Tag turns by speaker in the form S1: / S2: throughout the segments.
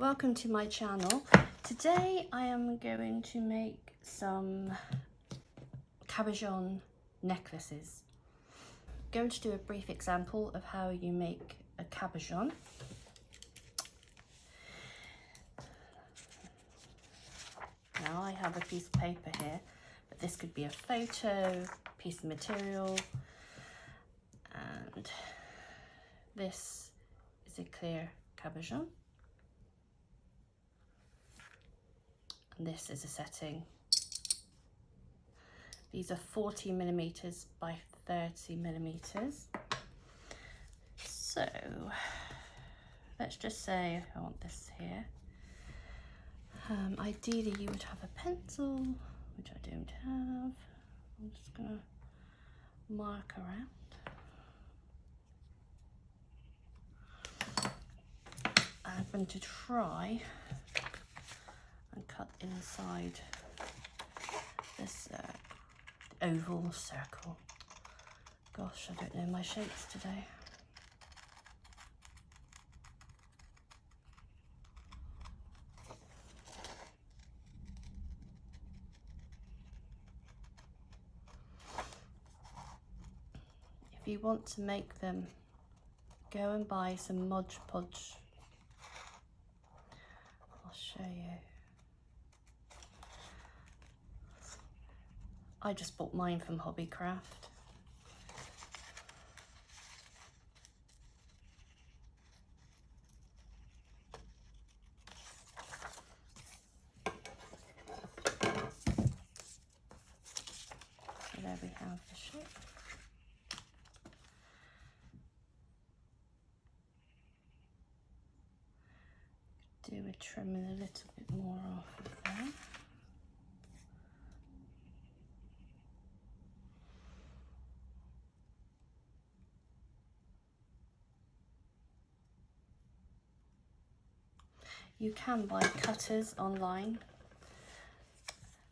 S1: Welcome to my channel. Today I am going to make some Cabochon necklaces. I'm going to do a brief example of how you make a Cabochon. Now I have a piece of paper here, but this could be a photo, piece of material, and this is a clear Cabochon. And this is a setting. These are 40mm by 30mm. So let's just say I want this here. Ideally you would have a pencil, which I don't have. I'm just gonna mark around. I'm going to try and cut inside this oval circle. Gosh, I don't know my shapes today. If you want to make them, go and buy some Mod Podge. I'll show you. I just bought mine from Hobbycraft. So there we have the shape. Do a trimming a little bit more off of there. You can buy cutters online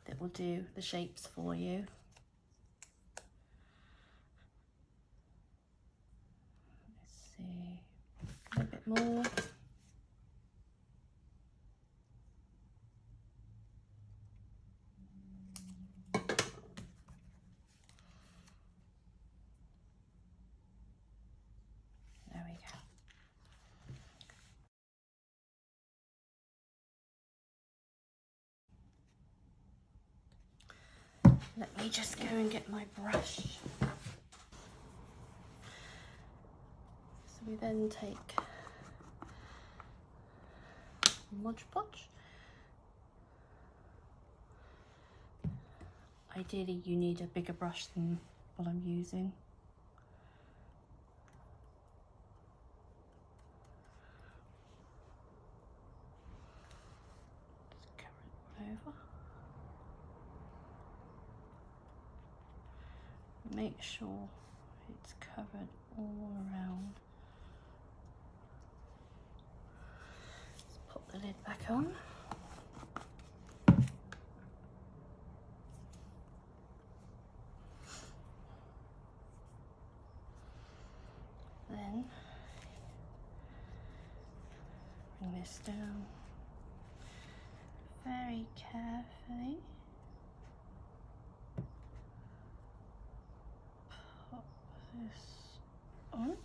S1: that will do the shapes for you. Let's see, a little bit more. There we go. Let me just go and get my brush. So we then take Mod Podge. Ideally you need a bigger brush than what I'm using. Just cover it all over. Make sure it's covered all around. Let's pop the lid back on. Then bring this down very carefully. Pop this on.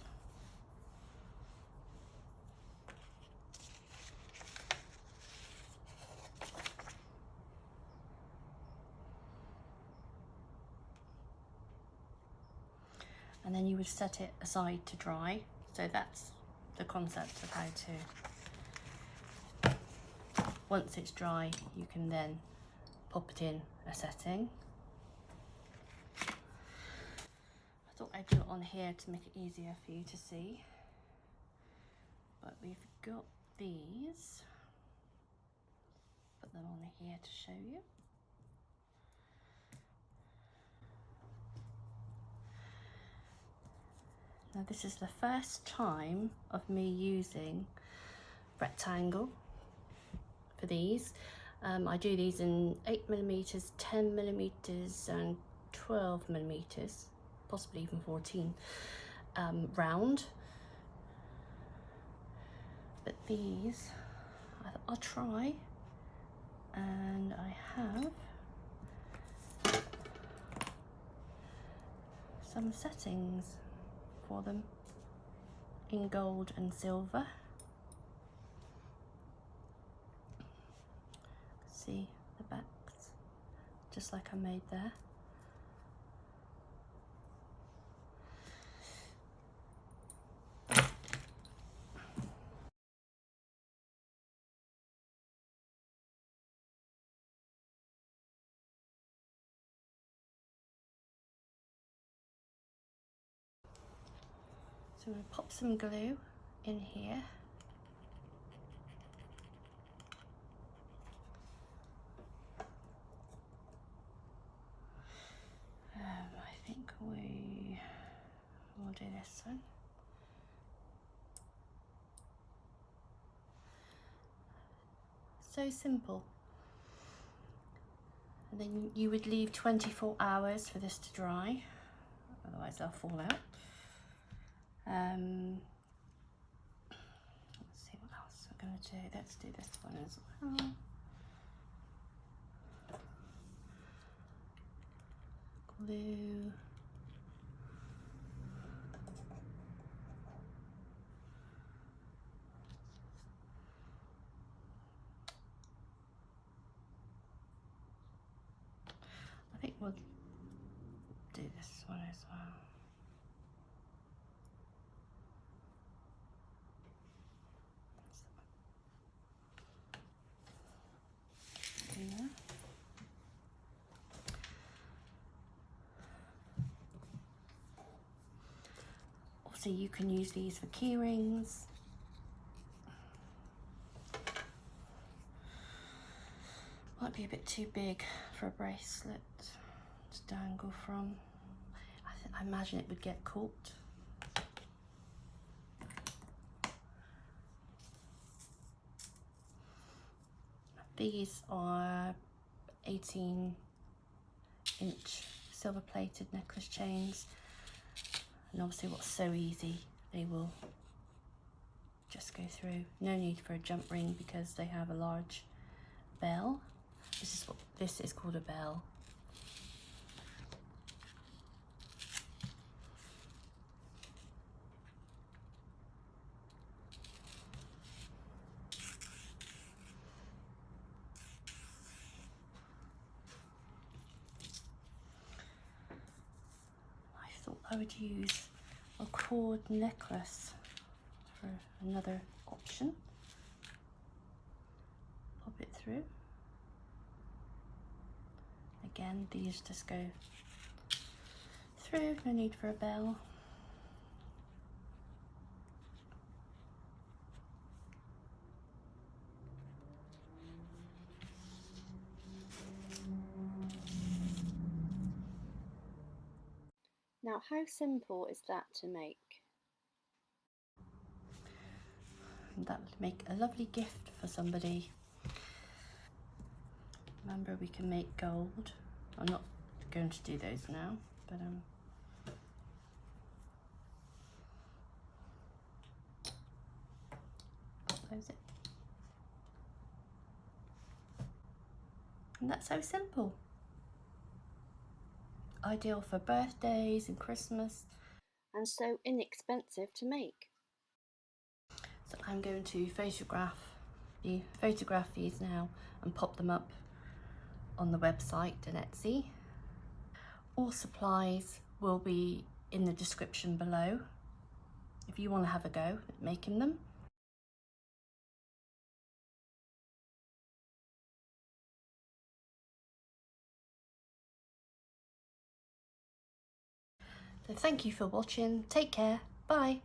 S1: And then you would set it aside to dry. So that's the concept of how to, once it's dry, you can then pop it in a setting. I thought I'd do it on here to make it easier for you to see. But we've got these. Put them on here to show you. Now this is the first time of me using rectangle for these. I do these in 8mm, 10mm and 12mm, possibly even 14 round. But these, I thought I'll try, and I have some settings for them in gold and silver. See the backs, just like I made there. So I'm going to pop some glue in here. I think we will do this one. So simple. And then you would leave 24 hours for this to dry, otherwise they'll fall out. Let's see what else we're going to do. Let's do this one as well. Glue. I think we'll do this one as well. Yeah. Also, you can use these for key rings. Might be a bit too big for a bracelet to dangle from. I imagine it would get caught. These are 18-inch silver plated necklace chains, and obviously what's so easy, they will just go through. No need for a jump ring because they have a large bell. This is called a bell. I thought I would use a cord necklace for another option. Pop it through. Again, these just go through, no need for a bell. Now, how simple is that to make? And that would make a lovely gift for somebody. Remember, we can make gold. I'm not going to do those now, but close it. And that's so simple. Ideal for birthdays and Christmas, and so inexpensive to make. So I'm going to photograph these now and pop them up on the website and Etsy. All supplies will be in the description below if you want to have a go at making them. So thank you for watching. Take care. Bye.